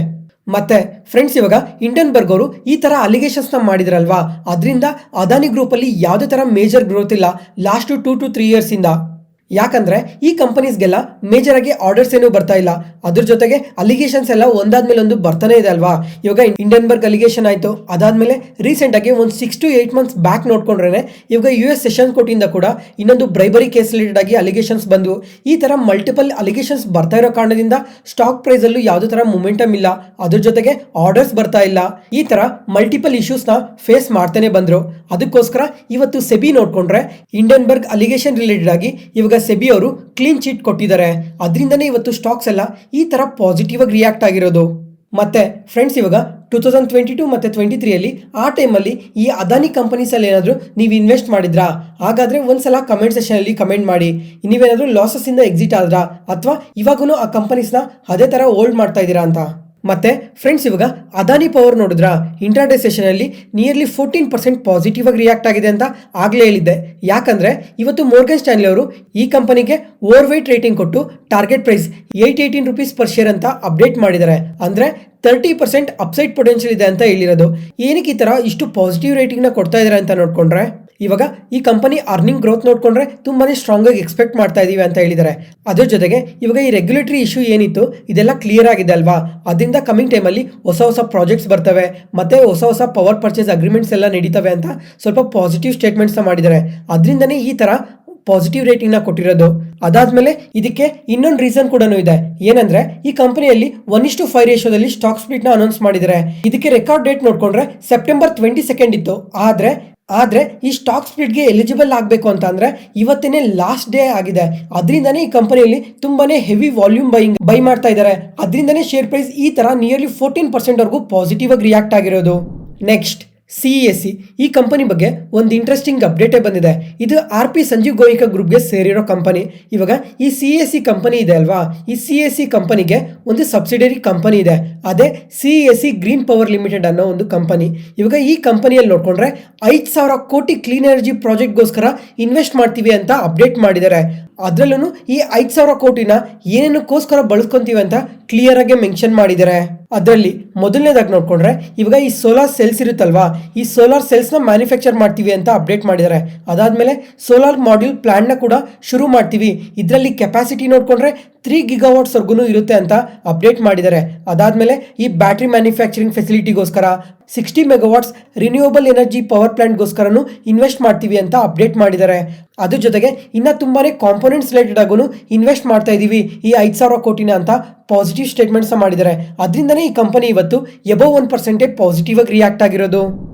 ಮತ್ತೆ ಫ್ರೆಂಡ್ಸ್, ಇವಾಗ ಹಿಂಡನ್ಬರ್ಗ್ ಅವರು ಈ ತರ ಅಲಿಗೇಷನ್ಸ್ ನ ಮಾಡಿದ್ರಲ್ವಾ, ಅದರಿಂದ ಅದಾನಿ ಗ್ರೂಪ್ ಅಲ್ಲಿ ಯಾವುದೇ ತರ ಮೇಜರ್ ಗ್ರೋತ್ ಇಲ್ಲ ಲಾಸ್ಟ್ 2 to 3 ಇಯರ್ಸ್ ಇಂದ. ಯಾಕಂದ್ರೆ ಈ ಕಂಪನೀಸ್ಗೆಲ್ಲ ಮೇಜರ್ ಆಗಿ ಆರ್ಡರ್ಸ್ ಏನು ಬರ್ತಾ ಇಲ್ಲ. ಅದ್ರ ಜೊತೆಗೆ ಅಲಿಗೇಷನ್ಸ್ ಎಲ್ಲ ಒಂದಾದ್ಮೇಲೆ ಒಂದು ಬರ್ತಾನೆ ಇದೆ ಅಲ್ವಾ. ಇವಾಗ ಹಿಂಡನ್ಬರ್ಗ್ ಅಲಿಗೇಷನ್ ಆಯ್ತು, ಅದಾದ್ಮೇಲೆ ರೀಸೆಂಟ್ ಆಗಿ ಒಂದು 6 to 8 ಮಂತ್ಸ್ ಬ್ಯಾಕ್ ನೋಡ್ಕೊಂಡ್ರೆ ಇವಾಗ US ಸೆಷನ್ ಕೋರ್ಟಿಂದ ಕೂಡ ಇನ್ನೊಂದು ಬ್ರೈಬರಿ ಕೇಸ್ ರಿಲೇಟೆಡ್ ಆಗಿ ಅಲಿಗೇಷನ್ಸ್ ಬಂದು ಈ ತರ ಮಲ್ಟಿಪಲ್ ಅಲಿಗೇಷನ್ಸ್ ಬರ್ತಾ ಇರೋ ಕಾರಣದಿಂದ ಸ್ಟಾಕ್ ಪ್ರೈಸ್ ಅಲ್ಲೂ ಯಾವುದೇ ತರ ಮೊಮೆಂಟಮ್ ಇಲ್ಲ. ಅದ್ರ ಜೊತೆಗೆ ಆರ್ಡರ್ಸ್ ಬರ್ತಾ ಇಲ್ಲ. ಈ ತರ ಮಲ್ಟಿಪಲ್ ಇಶ್ಯೂಸ್ ನ ಫೇಸ್ ಮಾಡ್ತಾನೆ ಬಂದ್ರು. ಅದಕ್ಕೋಸ್ಕರ ಇವತ್ತು ಸೆಬಿ ನೋಡ್ಕೊಂಡ್ರೆ ಹಿಂಡನ್ಬರ್ಗ್ ಅಲಿಗೇಷನ್ ರಿಲೇಟೆಡ್ ಆಗಿ ಇವಾಗ ಸೆಬಿ ಅವರು ಕ್ಲೀನ್ ಚಿಟ್ ಕೊಟ್ಟಿದ್ದಾರೆ. ಅದರಿಂದನೇ ಇವತ್ತು ಸ್ಟಾಕ್ಸ್ ಎಲ್ಲ ಈ ತರ ಪಾಸಿಟಿವ್ ಆಗಿ ರಿಯಾಕ್ಟ್ ಆಗಿರೋದು. ಮತ್ತೆ ಫ್ರೆಂಡ್ಸ್, ಇವಾಗ 2022 ಮತ್ತೆ 23 ಅಲ್ಲಿ ಆ ಟೈಮಲ್ಲಿ ಈ ಅದಾನಿ ಕಂಪನೀಸ್ ಅಲ್ಲಿ ಏನಾದ್ರು ನೀವು ಇನ್ವೆಸ್ಟ್ ಮಾಡಿದ್ರಾ? ಹಾಗಾದ್ರೆ ಒಂದ್ಸಲ ಕಮೆಂಟ್ ಸೆಷನ್ ಅಲ್ಲಿ ಕಮೆಂಟ್ ಮಾಡಿ. ನೀವೇನಾದ್ರೂ ಲಾಸಸ್ ಇಂದ ಎಕ್ಸಿಟ್ ಆದ್ರಾ ಅಥವಾ ಇವಾಗೂ ಆ ಕಂಪನೀಸ್ನ ಅದೇ ತರ ಹೋಲ್ಡ್ ಮಾಡ್ತಾ ಇದ್ದೀರಾ ಅಂತ. ಮತ್ತೆ ಫ್ರೆಂಡ್ಸ್, ಇವಾಗ ಅದಾನಿ ಪವರ್ ನೋಡಿದ್ರ ಇಂಟ್ರಾಡೇ ಸೆಷನ್ ಅಲ್ಲಿ ನಿಯರ್ಲಿ 14% ಪಾಸಿಟಿವ್ ಆಗಿ ರಿಯಾಕ್ಟ್ ಆಗಿದೆ ಅಂತ ಆಗ್ಲೇ ಹೇಳಿದ್ದೆ. ಯಾಕಂದ್ರೆ ಇವತ್ತು ಮೋರ್ಗನ್ ಸ್ಟ್ಯಾನ್ಲಿ ಅವರು ಈ ಕಂಪನಿಗೆ ಓವರ್ ವೇಟ್ ರೇಟಿಂಗ್ ಕೊಟ್ಟು target price 818 rupees per share ಅಂತ ಅಪ್ಡೇಟ್ ಮಾಡಿದ್ದಾರೆ. ಅಂದ್ರೆ 30% ಅಪ್ಸೈಡ್ ಪೊಟೆನ್ಷಿಯಲ್ ಇದೆ ಅಂತ ಹೇಳಿರೋದು. ಏನಕ್ಕೆ ಈ ತರ ಇಷ್ಟು ಪಾಸಿಟಿವ್ ರೇಟಿಂಗ್ ನ ಕೊಡ್ತಾ ಇದಾರೆ ಅಂತ ನೋಡ್ಕೊಂಡ್ರೆ ಇವಾಗ ಈ ಕಂಪನಿ ಅರ್ನಿಂಗ್ ಗ್ರೋತ್ ನೋಡ್ಕೊಂಡ್ರೆ ತುಂಬಾನೇ ಸ್ಟ್ರಾಂಗ್ ಆಗಿ ಎಕ್ಸ್ಪೆಕ್ಟ್ ಮಾಡ್ತಾ ಇದೀವಿ ಅಂತ ಹೇಳಿದ್ದಾರೆ. ಅದ್ರ ಜೊತೆಗೆ ಇವಾಗ ಈ ರೆಗ್ಯುಲೇಟರಿ ಇಶ್ಯೂ ಏನಿತ್ತು ಇದೆಲ್ಲ ಕ್ಲಿಯರ್ ಆಗಿದೆ ಅಲ್ವಾ. ಅದರಿಂದ ಕಮಿಂಗ್ ಟೈಮಲ್ಲಿ ಹೊಸ ಪ್ರಾಜೆಕ್ಟ್ಸ್ ಬರ್ತವೆ, ಮತ್ತೆ ಹೊಸ ಪವರ್ ಪರ್ಚೇಸ್ ಅಗ್ರಿಮೆಂಟ್ಸ್ ಎಲ್ಲ ನಡೀತವೆ ಅಂತ ಸ್ವಲ್ಪ ಪಾಸಿಟಿವ್ ಸ್ಟೇಟ್ಮೆಂಟ್ಸ್ ಮಾಡಿದ್ದಾರೆ. ಅದರಿಂದನೇ ಈ ತರ ಪಾಸಿಟಿವ್ ರೇಟಿಂಗ್ ನ ಕೊಟ್ಟಿರೋದು. ಅದಾದ್ಮೇಲೆ ಇದಕ್ಕೆ ಇನ್ನೊಂದು ರೀಸನ್ ಕೂಡ ಇದೆ. ಏನಂದ್ರೆ ಈ ಕಂಪನಿಯಲ್ಲಿ 1:5 ರೇಷಿಯೋದಲ್ಲಿ ಸ್ಟಾಕ್ ಸ್ಪ್ಲಿಟ್ ನ ಅನೌನ್ಸ್ ಮಾಡಿದ್ದಾರೆ. ಇದಕ್ಕೆ ರೆಕಾರ್ಡ್ ಡೇಟ್ ನೋಡ್ಕೊಂಡ್ರೆ ಸೆಪ್ಟೆಂಬರ್ 22 ಇತ್ತು. ಆದ್ರೆ ಆದ್ರೆ ಈ ಸ್ಟಾಕ್ ಸ್ಪ್ಲಿಟ್ಗೆ ಎಲಿಜಿಬಲ್ ಆಗಬೇಕು ಅಂತ ಅಂದ್ರೆ ಇವತ್ತೇನೆ ಲಾಸ್ಟ್ ಡೇ ಆಗಿದೆ. ಅದರಿಂದನೇ ಈ ಕಂಪನಿಯಲ್ಲಿ ತುಂಬಾನೇ ಹೆವಿ ವಾಲ್ಯೂಮ್ ಬೈ ಮಾಡ್ತಾ ಇದ್ದಾರೆ. ಅದರಿಂದನೇ ಶೇರ್ ಪ್ರೈಸ್ ಈ ತರ ನಿಯರ್ಲಿ 14% ವರೆಗೂ ಪಾಸಿಟಿವ್ ಆಗಿ ರಿಯಾಕ್ಟ್ ಆಗಿರೋದು. ನೆಕ್ಸ್ಟ್ CESC, ಈ ಕಂಪನಿ ಬಗ್ಗೆ ಒಂದು ಇಂಟ್ರೆಸ್ಟಿಂಗ್ ಅಪ್ಡೇಟೇ ಬಂದಿದೆ. ಇದು RP ಸಂಜೀವ್ ಗೋಯಂಕಾ ಗ್ರೂಪ್ಗೆ ಸೇರಿರೋ ಕಂಪನಿ. ಇವಾಗ ಈ CESC ಕಂಪನಿ ಇದೆ ಅಲ್ವಾ, ಈ CESC ಕಂಪನಿಗೆ ಒಂದು ಸಬ್ಸಿಡರಿ ಕಂಪನಿ ಇದೆ, ಅದೇ CESC ಗ್ರೀನ್ ಪವರ್ ಲಿಮಿಟೆಡ್ ಅನ್ನೋ ಒಂದು ಕಂಪನಿ. ಇವಾಗ ಈ ಕಂಪನಿಯಲ್ಲಿ ನೋಡ್ಕೊಂಡ್ರೆ 5,000 ಕೋಟಿ ಕ್ಲೀನ್ ಎನರ್ಜಿ ಪ್ರಾಜೆಕ್ಟ್ಗೋಸ್ಕರ ಇನ್ವೆಸ್ಟ್ ಮಾಡ್ತೀವಿ ಅಂತ ಅಪ್ಡೇಟ್ ಮಾಡಿದ್ದಾರೆ. ಅದರಲ್ಲೂ ಈ 5,000 ಕೋಟಿನ ಏನೇನಕ್ಕೋಸ್ಕರ ಬಳಸ್ಕೊಂತೀವಿ ಅಂತ ಕ್ಲಿಯರ್ ಆಗಿ ಮೆನ್ಷನ್ ಮಾಡಿದ್ದಾರೆ. ಅದರಲ್ಲಿ ಮೊದಲನೇದಾಗಿ ನೋಡ್ಕೊಂಡ್ರೆ ಇವಾಗ ಈ ಸೋಲಾರ್ ಸೆಲ್ಸ್ ಇರುತ್ತಲ್ವಾ, ಈ ಸೋಲಾರ್ ಸೆಲ್ಸ್ನ ಮ್ಯಾನುಫ್ಯಾಕ್ಚರ್ ಮಾಡ್ತೀವಿ ಅಂತ ಅಪ್ಡೇಟ್ ಮಾಡಿದ್ದಾರೆ. ಅದಾದ್ಮೇಲೆ ಸೋಲಾರ್ ಮಾಡ್ಯೂಲ್ ಪ್ಲಾಂಟ್ನ ಕೂಡ ಶುರು ಮಾಡ್ತೀವಿ, ಇದರಲ್ಲಿ ಕೆಪಾಸಿಟಿ ನೋಡ್ಕೊಂಡ್ರೆ 3 GW ವರ್ಗು ಇರುತ್ತೆ ಅಂತ ಅಪ್ಡೇಟ್ ಮಾಡಿದ್ದಾರೆ. ಅದಾದ್ಮೇಲೆ ಈ ಬ್ಯಾಟ್ರಿ ಮ್ಯಾನುಫ್ಯಾಕ್ಚರಿಂಗ್ ಫೆಸಿಲಿಟಿಗೋಸ್ಕರ 60 MW ರಿನ್ಯೂವಬಲ್ ಎನರ್ಜಿ ಪವರ್ ಪ್ಲಾಂಟ್ಗೋಸ್ಕರನು ಇನ್ವೆಸ್ಟ್ ಮಾಡ್ತೀವಿ ಅಂತ ಅಪ್ಡೇಟ್ ಮಾಡಿದ್ದಾರೆ. ಅದ್ರ ಜೊತೆಗೆ ಇನ್ನ ತುಂಬಾನೇ ಕಾಂಪೋನೆಂಟ್ಸ್ ರಿಲೇಟೆಡ್ ಆಗೂ ಇನ್ವೆಸ್ಟ್ ಮಾಡ್ತಾ ಇದೀವಿ ಈ 5,000 ಕೋಟಿನ ಅಂತ ಪಾಸಿಟಿವ್ ಸ್ಟೇಟ್ಮೆಂಟ್ಸ್ ಮಾಡಿದ್ದಾರೆ. ಅದರಿಂದನೇ ಈ ಕಂಪನಿ ಇವತ್ತು ಎಬವ್ 1% ಪಾಸಿಟಿವ್ ಆಗಿ ರಿಯಾಕ್ಟ್ ಆಗಿರೋದು.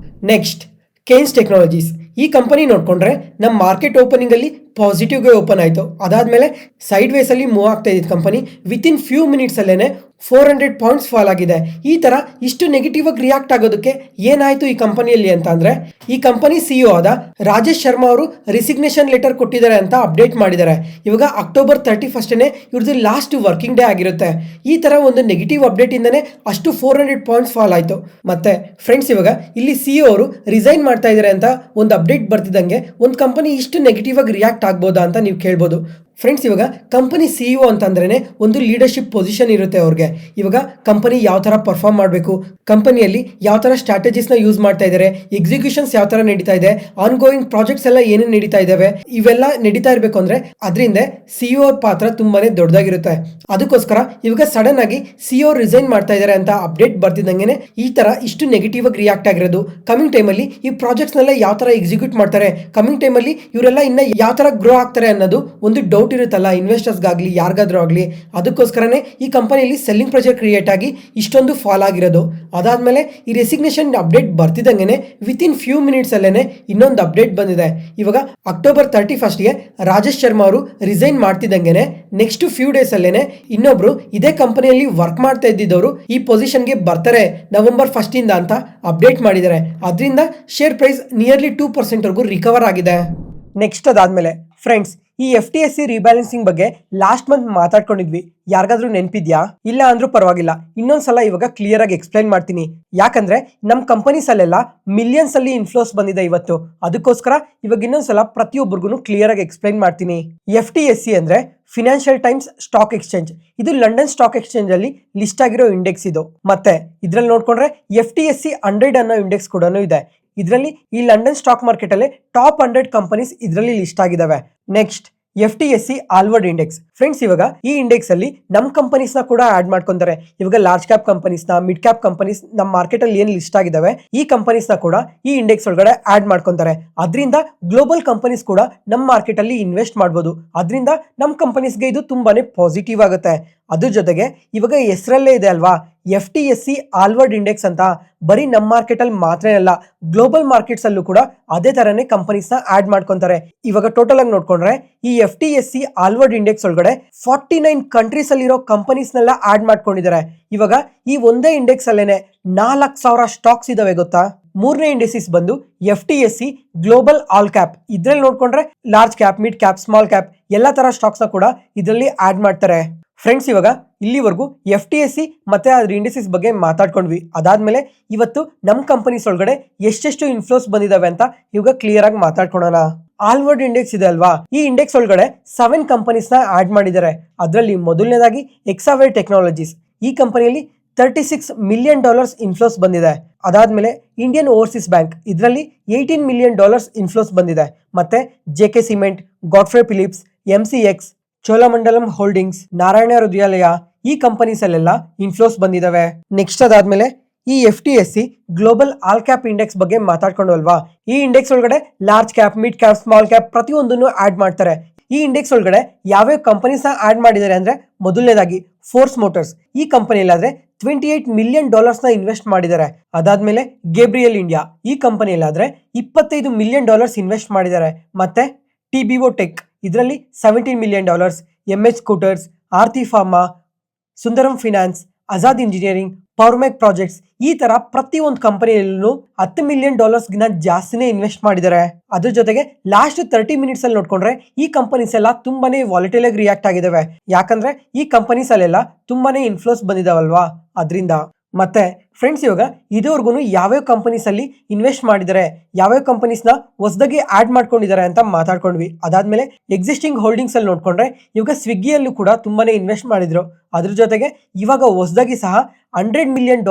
ನೆಕ್ಸ್ಟ್ ಕೇನ್ಸ್ ಟೆಕ್ನಾಲಜೀಸ್, ಈ ಕಂಪನಿ ನೋಡ್ಕೊಂಡ್ರೆ ನಮ್ಮ ಮಾರ್ಕೆಟ್ ಓಪನಿಂಗ್ ಅಲ್ಲಿ ಪಾಸಿಟಿವ್ಗೆ ಓಪನ್ ಆಯಿತು. ಅದಾದ್ಮೇಲೆ ಸೈಡ್ ವೇಸ್ ಅಲ್ಲಿ ಮೂವ್ ಆಗ್ತಾ ಇದ್ದ ಕಂಪನಿ ವಿತಿನ್ ಫ್ಯೂ ಮಿನಿಟ್ಸ್ ಅಲ್ಲೇನೆ 400 ಪಾಯಿಂಟ್ಸ್ ಫಾಲ್ ಆಗಿದೆ. ಈ ತರ ಇಷ್ಟು ನೆಗೆಟಿವ್ ಆಗಿ ರಿಯಾಕ್ಟ್ ಆಗೋದಕ್ಕೆ ಏನಾಯ್ತು ಈ ಕಂಪನಿಯಲ್ಲಿ ಅಂತ ಅಂದ್ರೆ, ಈ ಕಂಪನಿ CEO ಆದ ರಾಜೇಶ್ ಶರ್ಮಾ ಅವರು ರಿಸಿಗ್ನೇಷನ್ ಲೆಟರ್ ಕೊಟ್ಟಿದ್ದಾರೆ ಅಂತ ಅಪ್ಡೇಟ್ ಮಾಡಿದ್ದಾರೆ. ಇವಾಗ ಅಕ್ಟೋಬರ್ 31 ಇವ್ರದ್ದು ಲಾಸ್ಟ್ ವರ್ಕಿಂಗ್ ಡೇ ಆಗಿರುತ್ತೆ. ಈ ತರ ಒಂದು ನೆಗೆಟಿವ್ ಅಪ್ಡೇಟ್ ಇಂದನೇ ಅಷ್ಟು 400 ಪಾಯಿಂಟ್ಸ್ ಫಾಲ್ ಆಯ್ತು. ಮತ್ತೆ ಫ್ರೆಂಡ್ಸ್, ಇವಾಗ ಇಲ್ಲಿ CEO ಅವರು ರಿಸೈನ್ ಮಾಡ್ತಾ ಇದ್ದಾರೆ ಅಂತ ಒಂದು ಅಪ್ಡೇಟ್ ಬರ್ತಿದ್ದಂಗೆ ಒಂದು ಕಂಪನಿ ಇಷ್ಟು ನೆಗೆಟಿವ್ ಆಗಿ ರಿಯಾಕ್ಟ್ ಆಗ್ಬೋದಾ ಅಂತ ನೀವು ಕೇಳ್ಬೋದು. ಫ್ರೆಂಡ್ಸ್, ಇವಾಗ ಕಂಪನಿ CEO ಅಂತಂದ್ರೇನೆ ಒಂದು ಲೀಡರ್ಶಿಪ್ ಪೊಸಿಷನ್ ಇರುತ್ತೆ ಅವ್ರಿಗೆ. ಇವಾಗ ಕಂಪನಿ ಯಾವ ತರ ಪರ್ಫಾರ್ಮ್ ಮಾಡಬೇಕು, ಕಂಪನಿಯಲ್ಲಿ ಯಾವ ತರ ಸ್ಟ್ರಾಟಜೀಸ್ನ ಯೂಸ್ ಮಾಡ್ತಾ ಇದ್ದಾರೆ, ಎಕ್ಸಿಕ್ಯೂಷನ್ಸ್ ಯಾವ ತರ ನಡೀತಾ ಇದೆ, ಆನ್ ಗೋಯಿಂಗ್ ಪ್ರಾಜೆಕ್ಟ್ಸ್ ಎಲ್ಲ ಏನೇನು ನಡೀತಾ ಇದಾವೆ, ಇವೆಲ್ಲ ನಡೀತಾ ಇರಬೇಕು ಅಂದ್ರೆ ಅದರಿಂದ CEO ಅವ್ರ ಪಾತ್ರ ತುಂಬಾನೇ ದೊಡ್ಡದಾಗಿರುತ್ತೆ. ಅದಕ್ಕೋಸ್ಕರ ಇವಾಗ ಸಡನ್ ಆಗಿ CEO ರಿಸೈನ್ ಮಾಡ್ತಾ ಇದ್ದಾರೆ ಅಂತ ಅಪ್ಡೇಟ್ ಬರ್ತಿದ್ದಂಗೆ ಈ ತರ ಇಷ್ಟು ನೆಗೆಟಿವ್ ಆಗಿ ರಿಯಾಕ್ಟ್ ಆಗಿರೋದು. ಕಮಿಂಗ್ ಟೈಮಲ್ಲಿ ಈ ಪ್ರಾಜೆಕ್ಟ್ಸ್ನೆಲ್ಲ ಯಾವ ತರ ಎಕ್ಸಿಕ್ಯೂಟ್ ಮಾಡ್ತಾರೆ, ಕಮಿಂಗ್ ಟೈಮಲ್ಲಿ ಇವರೆಲ್ಲ ಇನ್ನ ಯಾವ ತರ ಗ್ರೋ ಆಗ್ತಾರೆ ಅನ್ನೋದು ಒಂದು ಡೌಟ್ ಇರುತ್ತಲ್ಲ ಇನ್ವೆಸ್ಟರ್ಸ್ಗಾಗ್ಲಿ ಯಾರಿಗಾದ್ರೂ ಆಗಲಿ. ಅದಕ್ಕೋಸ್ಕರನೇ ಈ ಕಂಪನಿಯಲ್ಲಿ ಸೆಲ್ಲಿಂಗ್ ಪ್ರೆಷರ್ ಕ್ರಿಯೇಟ್ ಆಗಿ ಇಷ್ಟೊಂದು ಫಾಲ್ ಆಗಿರೋದು. ಅದಾದ್ಮೇಲೆ ಈ ರೆಸಿಗ್ನೇಷನ್ ಅಪ್ಡೇಟ್ ಬರ್ತಿದ್ದಂಗೆ ವಿತಿನ್ ಫ್ಯೂ ಮಿನಿಟ್ಸ್ ಅಲ್ಲೇನೆ ಇನ್ನೊಂದು ಅಪ್ಡೇಟ್ ಬಂದಿದೆ. ಇವಾಗ ಅಕ್ಟೋಬರ್ 31ಗೆ ರಾಜೇಶ್ ಶರ್ಮಾ ಅವರು ರಿಸೈನ್ ಮಾಡ್ತಿದ್ದಂಗೆ ನೆಕ್ಸ್ಟ್ ಫ್ಯೂ ಡೇಸ್ ಅಲ್ಲೇನೆ ಇನ್ನೊಬ್ರು ಇದೇ ಕಂಪನಿಯಲ್ಲಿ ವರ್ಕ್ ಮಾಡ್ತಾ ಇದ್ದಿದ್ದವರು ಈ ಪೊಸಿಷನ್ಗೆ ಬರ್ತಾರೆ ನವೆಂಬರ್ 1 ಅಂತ ಅಪ್ಡೇಟ್ ಮಾಡಿದ್ದಾರೆ. ಅದರಿಂದ ಶೇರ್ ಪ್ರೈಸ್ ನಿಯರ್ಲಿ 2% ವರೆಗೂ ರಿಕವರ್ ಆಗಿದೆ. ನೆಕ್ಸ್ಟ್ ಅದಾದ್ಮೇಲೆ ಫ್ರೆಂಡ್ಸ್, ಈ FTSE ರೀಬ್ಯಾಲೆನ್ಸಿಂಗ್ ಬಗ್ಗೆ ಲಾಸ್ಟ್ ಮಂತ್ ಮಾತಾಡ್ಕೊಂಡಿದ್ವಿ. ಯಾರಿಗಾದ್ರೂ ನೆನಪಿದ್ಯಾ? ಇಲ್ಲ ಅಂದ್ರೂ ಪರವಾಗಿಲ್ಲ, ಇನ್ನೊಂದ್ಸಲ ಇವಾಗ ಕ್ಲಿಯರ್ ಆಗಿ ಎಕ್ಸ್ಪ್ಲೈನ್ ಮಾಡ್ತೀನಿ. ಯಾಕಂದ್ರೆ ನಮ್ಮ ಕಂಪನೀಸ್ ಅಲ್ಲೆಲ್ಲ ಮಿಲಿಯನ್ಸ್ ಅಲ್ಲಿ ಇನ್ಫ್ಲೋಸ್ ಬಂದಿದೆ ಇವತ್ತು. ಅದಕ್ಕೋಸ್ಕರ ಇವಾಗ ಇನ್ನೊಂದ್ಸಲ ಪ್ರತಿಯೊಬ್ಬರಿಗೂ ಕ್ಲಿಯರ್ ಆಗಿ ಎಕ್ಸ್ಪ್ಲೈನ್ ಮಾಡ್ತೀನಿ. FTSE ಅಂದ್ರೆ ಫಿನಾನ್ಷಿಯಲ್ ಟೈಮ್ಸ್ ಸ್ಟಾಕ್ ಎಕ್ಸ್ಚೇಂಜ್. ಇದು ಲಂಡನ್ ಸ್ಟಾಕ್ ಎಕ್ಸ್ಚೇಂಜ್ ಅಲ್ಲಿ ಲಿಸ್ಟ್ ಆಗಿರೋ ಇಂಡೆಕ್ಸ್ ಇದು. ಮತ್ತೆ ಇದ್ರಲ್ಲಿ ನೋಡ್ಕೊಂಡ್ರೆ FTSE 100 ಅನ್ನೋ ಇಂಡೆಕ್ಸ್ ಕೂಡ ಇದೆ. ಇದರಲ್ಲಿ ಈ ಲಂಡನ್ ಸ್ಟಾಕ್ ಮಾರ್ಕೆಟ್ ಅಲ್ಲಿ ಟಾಪ್ 100 ಕಂಪನೀಸ್ ಇದರಲ್ಲಿ ಲಿಸ್ಟ್ ಆಗಿದಾವೆ. Next FTSE all world index. Friends, ಇವಾಗ ಈ ಇಂಡೆಕ್ಸ್ ಅಲ್ಲಿ ನಮ್ಮ ಕಂಪನೀಸ್ ನ ಕೂಡ ಆಡ್ ಮಾಡ್ಕೊಂತಾರೆ. ಇವಾಗ ಲಾರ್ಜ್ ಕ್ಯಾಪ್ ಕಂಪನೀಸ್ ನ, ಮಿಡ್ ಕ್ಯಾಪ್ ಕಂಪನೀಸ್ ನಮ್ಮ ಮಾರ್ಕೆಟ್ ಅಲ್ಲಿ ಏನ್ ಲಿಸ್ಟ್ ಆಗಿದಾವೆ ಈ ಕಂಪನೀಸ್ ನ ಕೂಡ ಈ ಇಂಡೆಕ್ಸ್ ಒಳಗಡೆ ಆಡ್ ಮಾಡ್ಕೊಂತಾರೆ. ಅದರಿಂದ ಗ್ಲೋಬಲ್ ಕಂಪನೀಸ್ ಕೂಡ ನಮ್ಮ ಮಾರ್ಕೆಟ್ ಅಲ್ಲಿ ಇನ್ವೆಸ್ಟ್ ಮಾಡಬಹುದು. ಅದರಿಂದ ನಮ್ಮ ಕಂಪನೀಸ್ಗೆ ಇದು ತುಂಬಾನೇ ಪಾಸಿಟಿವ್ ಆಗುತ್ತೆ. ಅದ್ರ ಜೊತೆಗೆ ಇವಾಗ ಹೆಸರಲ್ಲೇ ಇದೆ ಅಲ್ವಾ FTSE ಆಲ್ವರ್ಡ್ ಇಂಡೆಕ್ಸ್ ಅಂತ. ಬರೀ ನಮ್ಮ ಮಾರ್ಕೆಟ್ ಅಲ್ಲಿ ಮಾತ್ರ ಅಲ್ಲ, ಗ್ಲೋಬಲ್ ಮಾರ್ಕೆಟ್ಸ್ ಅಲ್ಲೂ ಕೂಡ ಅದೇ ತರನೇ ಕಂಪನೀಸ್ ನ ಆಡ್ ಮಾಡ್ಕೊಂತಾರೆ. ಇವಾಗ ಟೋಟಲ್ ಆಗಿ ನೋಡ್ಕೊಂಡ್ರೆ ಈ FTSE ಆಲ್ವರ್ಡ್ ಇಂಡೆಕ್ಸ್ ಒಳಗಡೆ 49 ಕಂಟ್ರೀಸ್ ಅಲ್ಲಿರೋ ಕಂಪನೀಸ್ ನೆಲ್ಲ ಆಡ್ ಮಾಡ್ಕೊಂಡಿದ್ದಾರೆ. ಇವಾಗ ಈ ಒಂದೇ ಇಂಡೆಕ್ಸ್ ಅಲ್ಲೇನೆ 4,000 ಸ್ಟಾಕ್ಸ್ ಇದಾವೆ ಗೊತ್ತಾ. ಮೂರನೇ ಇಂಡೆಕ್ಸಿಸ್ ಬಂದು FTSE ಗ್ಲೋಬಲ್ ಆಲ್ ಕ್ಯಾಪ್. ಇದ್ರಲ್ಲಿ ನೋಡ್ಕೊಂಡ್ರೆ large cap, mid cap, small cap ಎಲ್ಲಾ ತರ ಸ್ಟಾಕ್ಸ್ ನ ಕೂಡ ಇದರಲ್ಲಿ ಆಡ್ ಮಾಡ್ತಾರೆ. ಫ್ರೆಂಡ್ಸ್, ಇವಾಗ ಇಲ್ಲಿವರೆಗೂ FTSE ಮತ್ತೆ ಅದ್ರ ಇಂಡೆಕ್ಸಿಸ್ ಬಗ್ಗೆ ಮಾತಾಡ್ಕೊಂಡ್ವಿ. ಅದಾದ್ಮೇಲೆ ಇವತ್ತು ನಮ್ಮ ಕಂಪನೀಸ್ ಒಳಗಡೆ ಎಷ್ಟೆಷ್ಟು ಇನ್ಫ್ಲೋಸ್ ಬಂದಿದಾವೆ ಅಂತ ಇವಾಗ ಕ್ಲಿಯರ್ ಆಗಿ ಮಾತಾಡ್ಕೊಳ್ಳೋಣ. ಆಲ್ವರ್ಡ್ ಇಂಡೆಕ್ಸ್ ಇದೆ ಅಲ್ವಾ, ಈ ಇಂಡೆಕ್ಸ್ ಒಳಗಡೆ 7 ಕಂಪನೀಸ್ ನ ಆಡ್ ಮಾಡಿದ್ದಾರೆ. ಅದರಲ್ಲಿ ಮೊದಲನೇದಾಗಿ ಎಕ್ಸಾವೇರ್ ಟೆಕ್ನಾಲಜೀಸ್. ಈ ಕಂಪನಿಯಲ್ಲಿ $36 ಮಿಲಿಯನ್ ಇನ್ಫ್ಲೋಸ್ ಬಂದಿದೆ. ಅದಾದ್ಮೇಲೆ ಇಂಡಿಯನ್ ಓವರ್ಸೀಸ್ ಬ್ಯಾಂಕ್, ಇದರಲ್ಲಿ $18 ಮಿಲಿಯನ್ ಇನ್ಫ್ಲೋಸ್ ಬಂದಿದೆ. ಮತ್ತೆ JK cement, Godfrey Phillips, MCX, Cholamandalam holdings, Narayana Hrudayalaya ಈ ಕಂಪನೀಸ್ ಅಲ್ಲೆಲ್ಲ ಇನ್ಫ್ಲೋಸ್ ಬಂದಿದಾವೆ. ನೆಕ್ಸ್ಟ್ ಅದಾದ್ಮೇಲೆ ಈ FTSE global all cap index ಬಗ್ಗೆ ಮಾತಾಡ್ಕೊಂಡು ಅಲ್ವಾ, ಈ ಇಂಡೆಕ್ಸ್ ಒಳಗಡೆ large cap, mid cap, small cap ಪ್ರತಿಯೊಂದನ್ನು ಆಡ್ ಮಾಡ್ತಾರೆ. ಈ ಇಂಡೆಕ್ಸ್ ಒಳಗಡೆ ಯಾವ್ಯಾವ ಕಂಪನೀಸ್ ಆಡ್ ಮಾಡಿದ್ದಾರೆ ಅಂದ್ರೆ ಮೊದಲನೇದಾಗಿ ಫೋರ್ಸ್ ಮೋಟರ್ಸ್. ಈ ಕಂಪನಿಯಲ್ಲಾದ್ರೆ $28 ಮಿಲಿಯನ್ ಇನ್ವೆಸ್ಟ್ ಮಾಡಿದ್ದಾರೆ. ಅದಾದ್ಮೇಲೆ ಗೇಬ್ರಿಯಲ್ ಇಂಡಿಯಾ ಈ ಕಂಪನಿಯಲ್ಲಾದ್ರೆ $25 ಮಿಲಿಯನ್ ಇನ್ವೆಸ್ಟ್ ಮಾಡಿದ್ದಾರೆ. ಮತ್ತೆ TBO ಟೆಕ್ ಇದರಲ್ಲಿ $17 ಮಿಲಿಯನ್, MH ಸ್ಕೂಟರ್ಸ್, ಆರ್ತಿ ಫಾರ್ಮಾ, ಸುಂದರಂ ಫಿನಾನ್ಸ್, ಆಜಾದ್ ಇಂಜಿನಿಯರಿಂಗ್, ಪವರ್ಮೆಕ್ ಪ್ರಾಜೆಕ್ಟ್ಸ್ ಈ ತರ ಪ್ರತಿಯೊಂದು ಕಂಪನಿಯಲ್ಲೂ $10 ಮಿಲಿಯನ್ ಜಾಸ್ತಿನೇ ಇನ್ವೆಸ್ಟ್ ಮಾಡಿದ್ದಾರೆ. ಅದ್ರ ಜೊತೆಗೆ ಲಾಸ್ಟ್ 30 ಮಿನಿಟ್ಸ್ ಅಲ್ಲಿ ನೋಡ್ಕೊಂಡ್ರೆ ಈ ಕಂಪನೀಸ್ ಎಲ್ಲ ತುಂಬಾನೇ ವಾಲಿಟೈಲ್ ಆಗಿ ರಿಯಾಕ್ಟ್ ಆಗಿದಾವೆ. ಯಾಕಂದ್ರೆ ಈ ಕಂಪನೀಸ್ ಅಲ್ಲೆಲ್ಲ ತುಂಬಾನೇ ಇನ್ಫ್ಲೋಸ್ ಬಂದಿದಾವಲ್ವಾ, ಅದರಿಂದ. ಮತ್ತೆ ಫ್ರೆಂಡ್ಸ್, ಇವಾಗ ಇದುವರೆಗೂ ಯಾವ್ಯಾವ ಕಂಪನೀಸ್ ಅಲ್ಲಿ ಇನ್ವೆಸ್ಟ್ ಮಾಡಿದ್ದಾರೆ, ಯಾವ್ಯಾವ ಕಂಪನೀಸ್ ನ ಹೊಸದಾಗಿ ಆಡ್ ಮಾಡ್ಕೊಂಡಿದ್ದಾರೆ ಅಂತ ಮಾತಾಡ್ಕೊಂಡ್ವಿ. ಅದಾದ್ಮೇಲೆ ಎಕ್ಸಿಸ್ಟಿಂಗ್ ಹೋಲ್ಡಿಂಗ್ಸ್ ಅಲ್ಲಿ ನೋಡ್ಕೊಂಡ್ರೆ ಇವಾಗ ಸ್ವಿಗ್ಗಿಯಲ್ಲೂ ಕೂಡ ತುಂಬಾನೇ ಇನ್ವೆಸ್ಟ್ ಮಾಡಿದ್ರು. ಅದ್ರ ಜೊತೆಗೆ ಇವಾಗ ಹೊಸದಾಗಿ ಸಹ $100 ಮಿಲಿಯನ್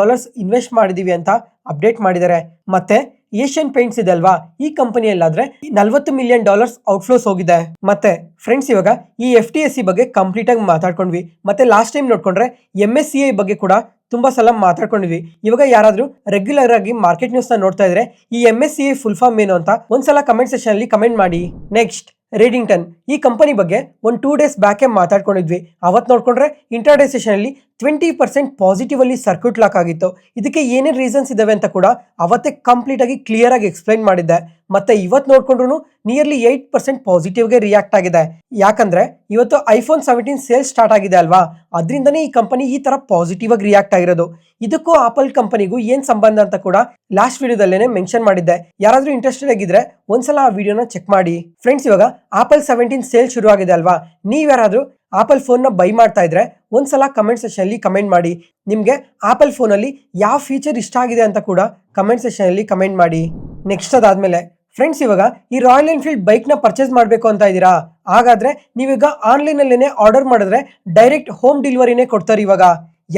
ಇನ್ವೆಸ್ಟ್ ಮಾಡಿದೀವಿ ಅಂತ ಅಪ್ಡೇಟ್ ಮಾಡಿದ್ದಾರೆ. ಮತ್ತೆ ಏಷ್ಯನ್ ಪೇಂಟ್ಸ್ ಇದೆ ಅಲ್ವಾ, ಈ ಕಂಪನಿಯಲ್ಲಾದ್ರೆ $40 ಮಿಲಿಯನ್ ಔಟ್ಫ್ಲೋಸ್ ಹೋಗಿದೆ. ಮತ್ತೆ ಫ್ರೆಂಡ್ಸ್, ಇವಾಗ ಈ FTSE ಬಗ್ಗೆ ಕಂಪ್ಲೀಟ್ ಆಗಿ ಮಾತಾಡ್ಕೊಂಡ್ವಿ. ಮತ್ತೆ ಲಾಸ್ಟ್ ಟೈಮ್ ನೋಡ್ಕೊಂಡ್ರೆ MSCI ಬಗ್ಗೆ ಕೂಡ ತುಂಬಾ ಸಲ ಮಾತಾಡ್ಕೊಂಡಿದ್ವಿ. ಇವಾಗ ಯಾರಾದ್ರೂ ರೆಗ್ಯುಲರ್ ಆಗಿ ಮಾರ್ಕೆಟ್ ನ್ಯೂಸ್ ನ ನೋಡ್ತಾ ಇದ್ರೆ ಈ MSCI ಫುಲ್ ಫಾರ್ಮ್ ಏನು ಅಂತ ಒಂದ್ಸಲ ಕಮೆಂಟ್ ಸೆಕ್ಷನ್ ಅಲ್ಲಿ ಕಮೆಂಟ್ ಮಾಡಿ. ನೆಕ್ಸ್ಟ್, ರೇಡಿಂಗ್ಟನ್ ಈ ಕಂಪನಿ ಬಗ್ಗೆ ಒಂದು 2 ಡೇಸ್ ಬ್ಯಾಕೆ ಮಾತಾಡ್ಕೊಂಡಿದ್ವಿ. ಅವತ್ತು ನೋಡ್ಕೊಂಡ್ರೆ ಇಂಟರ್ಡೇ ಸೆಷನ್ ಅಲ್ಲಿ 20% ಪಾಸಿಟಿವ್ ಅಲ್ಲಿ ಸರ್ಕ್ಯೂಟ್ ಲಾಕ್ ಆಗಿತ್ತು. ಇದಕ್ಕೆ ಏನೇನು ರೀಸನ್ಸ್ ಇದಾವೆ ಅಂತ ಕೂಡ ಅವತ್ತೇ ಕಂಪ್ಲೀಟ್ ಆಗಿ ಕ್ಲಿಯರ್ ಆಗಿ ಎಕ್ಸ್ಪ್ಲೈನ್ ಮಾಡಿದ್ದೆ. ಮತ್ತೆ ಇವತ್ತು ನೋಡ್ಕೊಂಡ್ರು ನಿಯರ್ಲಿ 8% ಪಾಸಿಟಿವ್ಗೆ ರಿಯಾಕ್ಟ್ ಆಗಿದೆ. ಯಾಕಂದ್ರೆ ಇವತ್ತು iPhone 17 ಸೇಲ್ಸ್ ಸ್ಟಾರ್ಟ್ ಆಗಿದೆ ಅಲ್ವಾ, ಅದರಿಂದನೇ ಈ ಕಂಪನಿ ಈ ತರ ಪಾಸಿಟಿವ್ ಆಗಿ ರಿಯಾಕ್ಟ್ ಆಗಿರೋದು. ಇದಕ್ಕೂ ಆಪಲ್ ಕಂಪನಿಗೂ ಏನ್ ಸಂಬಂಧ ಅಂತ ಕೂಡ ಲಾಸ್ಟ್ ವಿಡಿಯೋದಲ್ಲೇನೆ ಮೆನ್ಷನ್ ಮಾಡಿದ್ದೆ. ಯಾರಾದ್ರೂ ಇಂಟ್ರೆಸ್ಟೆಡ್ ಆಗಿದ್ರೆ ಒಂದ್ಸಲ ಆ ವಿಡಿಯೋನ ಚೆಕ್ ಮಾಡಿ. ಫ್ರೆಂಡ್ಸ್, ಇವಾಗ ಆಪಲ್ 17 ಸೇಲ್ ಶುರು ಆಗಿದೆ ಅಲ್ವಾ, ನೀವ್ ಯಾರಾದ್ರೂ ಆಪಲ್ ಫೋನ್ ನ ಬೈ ಮಾಡ್ತಾ ಇದ್ರೆ ಒಂದ್ಸಲ ಕಮೆಂಟ್ ಸೆಕ್ಷನ್ ಅಲ್ಲಿ ಕಮೆಂಟ್ ಮಾಡಿ. ನಿಮ್ಗೆ ಆಪಲ್ ಫೋನ್ ಅಲ್ಲಿ ಯಾವ ಫೀಚರ್ ಇಷ್ಟ ಆಗಿದೆ ಅಂತ ಕೂಡ ಕಮೆಂಟ್ ಸೆಕ್ಷನ್ ಅಲ್ಲಿ ಕಮೆಂಟ್ ಮಾಡಿ. ನೆಕ್ಸ್ಟ್, ಅದಾದ್ಮೇಲೆ ಫ್ರೆಂಡ್ಸ್, ಇವಾಗ ಈ ರಾಯಲ್ ಎನ್ಫೀಲ್ಡ್ ಬೈಕ್ ನ ಪರ್ಚೇಸ್ ಮಾಡಬೇಕು ಅಂತ ಇದ್ದೀರಾ, ಹಾಗಾದ್ರೆ ನೀವೀಗ ಆನ್ಲೈನ್ ಅಲ್ಲೇನೆ ಆರ್ಡರ್ ಮಾಡಿದ್ರೆ ಡೈರೆಕ್ಟ್ ಹೋಮ್ ಡೆಲಿವರಿನೇ ಕೊಡ್ತಾರೆ. ಇವಾಗ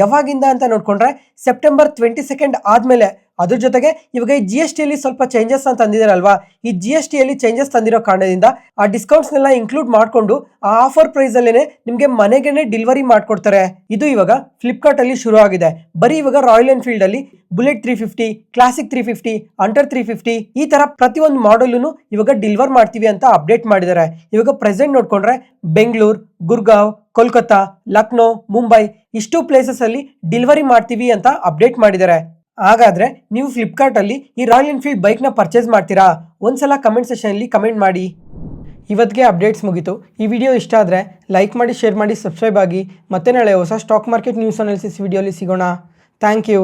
ಯಾವಾಗಿಂದ ಅಂತ ನೋಡ್ಕೊಂಡ್ರೆ ಸೆಪ್ಟೆಂಬರ್ 22 ಆದ್ಮೇಲೆ. ಅದ್ರ ಜೊತೆಗೆ ಇವಾಗ ಈ GST ಅಲ್ಲಿ ಸ್ವಲ್ಪ ಚೇಂಜಸ್ ಅಂತ ತಂದಿದಾರಲ್ವಾ, ಈ GST ಅಲ್ಲಿ ಚೇಂಜಸ್ ತಂದಿರೋ ಕಾರಣದಿಂದ ಆ ಡಿಸ್ಕೌಂಟ್ಸ್ ನೆಲ್ಲ ಇನ್ಕ್ಲೂಡ್ ಮಾಡ್ಕೊಂಡು ಆ ಆಫರ್ ಪ್ರೈಸ್ ಅಲ್ಲೇನೆ ನಿಮ್ಗೆ ಮನೆಗೇನೆ ಡೆಲಿವರಿ ಮಾಡ್ಕೊಡ್ತಾರೆ. ಇದು ಇವಾಗ ಫ್ಲಿಪ್ಕಾರ್ಟ್ ಅಲ್ಲಿ ಶುರು ಆಗಿದೆ. ಬರೀ ಇವಾಗ ರಾಯಲ್ ಎನ್ಫೀಲ್ಡ್ ಅಲ್ಲಿ ಬುಲೆಟ್ 350, ಕ್ಲಾಸಿಕ್ 350, ಅಂಟರ್ 350 ಈ ತರ ಪ್ರತಿಯೊಂದು ಮಾಡೆಲ್ನು ಇವಾಗ ಡೆಲಿವರ್ ಮಾಡ್ತೀವಿ ಅಂತ ಅಪ್ಡೇಟ್ ಮಾಡಿದ್ದಾರೆ. ಇವಾಗ ಪ್ರೆಸೆಂಟ್ ನೋಡ್ಕೊಂಡ್ರೆ ಬೆಂಗಳೂರು, ಗುರ್ಗಾಂವ್, ಕೋಲ್ಕತ್ತಾ, ಲಕ್ನೋ, ಮುಂಬೈ ಇಷ್ಟು ಪ್ಲೇಸಸ್ ಅಲ್ಲಿ ಡೆಲಿವರಿ ಮಾಡ್ತೀವಿ ಅಂತ ಅಪ್ಡೇಟ್ ಮಾಡಿದ್ದಾರೆ. ಹಾಗಾದ್ರೆ ನೀವು ಫ್ಲಿಪ್ಕಾರ್ಟ್ ಅಲ್ಲಿ ಈ ರಾಯಲ್ ಎನ್ಫೀಲ್ಡ್ ಬೈಕ್ ನ ಪರ್ಚೇಸ್ ಮಾಡ್ತೀರಾ? ಒಂದ್ಸಲ ಕಮೆಂಟ್ ಸೆಕ್ಷನ್ ಅಲ್ಲಿ ಕಮೆಂಟ್ ಮಾಡಿ. ಇವತ್ತಿಗೆ ಅಪ್ಡೇಟ್ಸ್ ಮುಗೀತು. ಈ ವಿಡಿಯೋ ಇಷ್ಟ ಆದರೆ ಲೈಕ್ ಮಾಡಿ, ಶೇರ್ ಮಾಡಿ, ಸಬ್ಸ್ಕ್ರೈಬ್ ಆಗಿ. ಮತ್ತೆ ನಾಳೆ ಹೊಸ ಸ್ಟಾಕ್ ಮಾರ್ಕೆಟ್ ನ್ಯೂಸ್ ಅನಾಲಿಸಿಸ್ ವಿಡಿಯೋಲಿ ಸಿಗೋಣ. Thank you.